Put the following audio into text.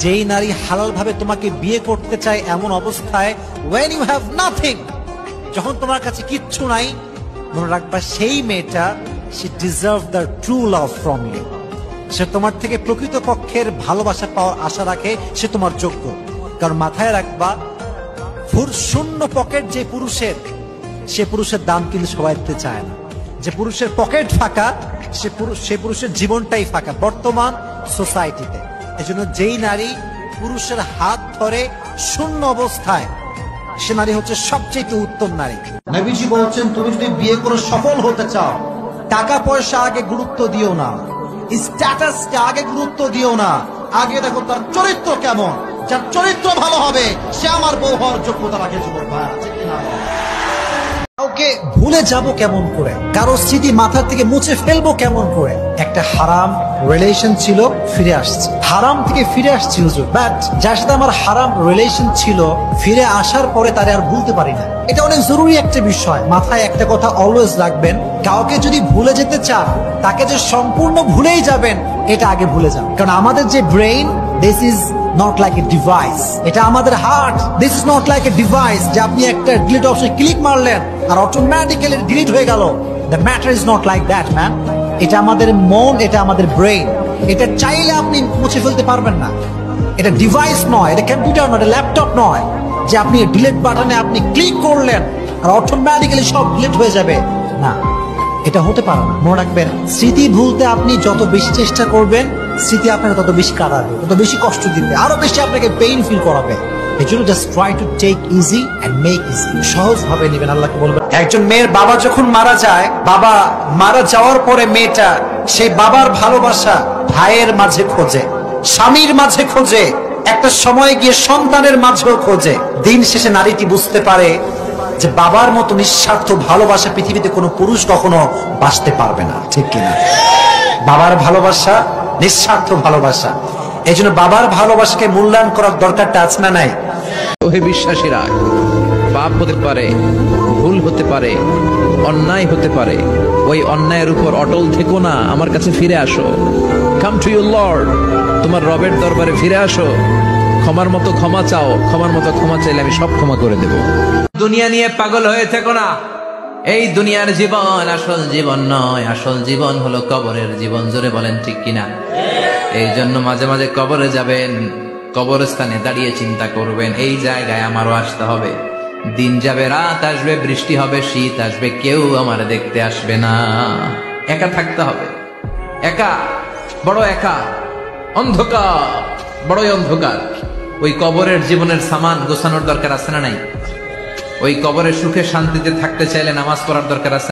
যেই নারী হালাল ভাবে তোমাকে বিয়ে করতে চায় এমন অবস্থায় when you have nothing, যখন তোমার কাছে কিচ্ছু নাই, মনে রাখবা সেই মেয়েটা she deserve the true love from you. সে তোমার থেকে প্রকৃত পক্ষের ভালোবাসা পাওয়ার আশা রাখে, সে তোমার যোগ্য। কারণ মাথায় রাখবা, শূন্য পকেট যে পুরুষের, সে পুরুষের দাম কিন্তু সবাই দিতে চায় না। যে পুরুষের পকেট ফাঁকা, সে পুরুষের জীবনটাই ফাঁকা বর্তমান সোসাইটিতে। এজন্য যেই নারী পুরুষের হাত ধরে শূন্য অবস্থায়, সে নারী হচ্ছে সবচেয়ে উত্তম নারী। নবীজি বলছেন, তুমি যদি বিয়ে করে সফল হতে চাও, টাকা পয়সা আগে গুরুত্ব দিও না, স্ট্যাটাসকে আগে গুরুত্ব দিও না, আগে দেখো তার চরিত্র কেমন। যার চরিত্র ভালো হবে সে আমার বউ হওয়ার যোগ্যতা রাখে। যুবক ভাই, কাউকে ভুলে যাব কেমন করে, কারো স্মৃতি মাথা থেকে মুছে ফেলবো কেমন করে। একটা হারাম রিলেশন ছিল, ফিরে আসছে, হারাম থেকে ফিরে আসছি হুজুর, বাট যার সাথে আমার হারাম রিলেশন ছিল, ফিরে আসার পরে তারে আর ভুলতে পারি না। এটা অনেক জরুরি একটা বিষয়। মাথায় একটা কথা অলওয়েজ রাখবেন, কাউকে যদি ভুলে যেতে চান, তাকে যে সম্পূর্ণ ভুলেই যাবেন এটা আগে ভুলে যান। কারণ আমাদের যে brain, this is not like a device, এটা আমাদের heart, this is not like a device যে আপনি একটা ডিলিট অপশন ক্লিক মারলেন আর অটোমেটিক্যালি ডিলিট হয়ে গেল। the matter is not like that man. এটা আমাদের মন, এটা আমাদের ব্রেইন, এটা চাইলে আপনি মুছে ফেলতে পারবেন না। এটা ডিভাইস নয়, এটা কম্পিউটার নয়, এটা ল্যাপটপ নয় যে আপনি ডিলিট বাটনে আপনি ক্লিক করলেন আর অটোমেটিক্যালি সব ডিলিট হয়ে যাবে, না, এটা হতে পারে না। মনে রাখবেন, স্মৃতি ভুলতে আপনি যত বেশি চেষ্টা করবেন, স্মৃতি আপনাকে তত বেশি কাঁদাবে, তত বেশি কষ্ট দিবে, আরো বেশি আপনাকে পেইন ফিল করাবে। এই জন্য just try to take easy and make easy, সহজ ভাবে নেবেন। আল্লাহকে বলবেন, একজন মেয়ের বাবা যখন মারা যায়, বাবা মারা যাওয়ার পরে মেয়েটা সেই বাবার ভালোবাসা ভাইয়ের মাঝে খোঁজে, স্বামীর মাঝে খোঁজে, একটা সময় গিয়ে সন্তানের মাঝেও খোঁজে। দিন শেষে নারীটি বুঝতে পারে যে বাবার মতো নিঃস্বার্থ ভালোবাসা পৃথিবীতে কোনো পুরুষ কখনো বাঁচতে পারবে না, ঠিক কিনা? বাবার ভালোবাসা নিঃস্বার্থ ভালোবাসা। এই জন্য বাবার ভালোবাসাকে মূল্যায়ন করার দরকারটা আছে না নাই? ওহে বিশ্বাসীরা, পাপ হতে পারে, ভুল হতে পারে, অন্যায় হতে পারে, ওই অন্যায়ের উপর অটল থেকো না, আমার কাছে ফিরে আসো। কাম টু ইউর লর্ড, তোমার রবের দরবারে ফিরে আসো, ক্ষমার মতো ক্ষমা চাও, ক্ষমার মতো ক্ষমা চাইলে আমি সব ক্ষমা করে দেব। দুনিয়া নিয়ে পাগল হয়ে থেকো না। এই দুনিয়ার জীবন আসল জীবন নয়, আসল জীবন হলো কবরের জীবন। জোরে বলেন ঠিক কিনা? এই জন্য মাঝে মাঝে কবরে যাবেন, কবরস্থানে দাঁড়িয়ে চিন্তা করবেন, এই জায়গায় আমারও আসতে হবে। দিন যাবে, রাত আসবে, বৃষ্টি হবে, শীত আসবে, কেউ আমার দেখতে আসবে না, একা থাকতে হবে। একা, বড় একা, অন্ধকার, বড়ই অন্ধকার। ওই কবরের জীবনের সামান গোছানোর দরকার আছে না নাই? ওই কবরের সুখে শান্তিতে থাকতে চাইলে নামাজ পড়ার দরকার আছে।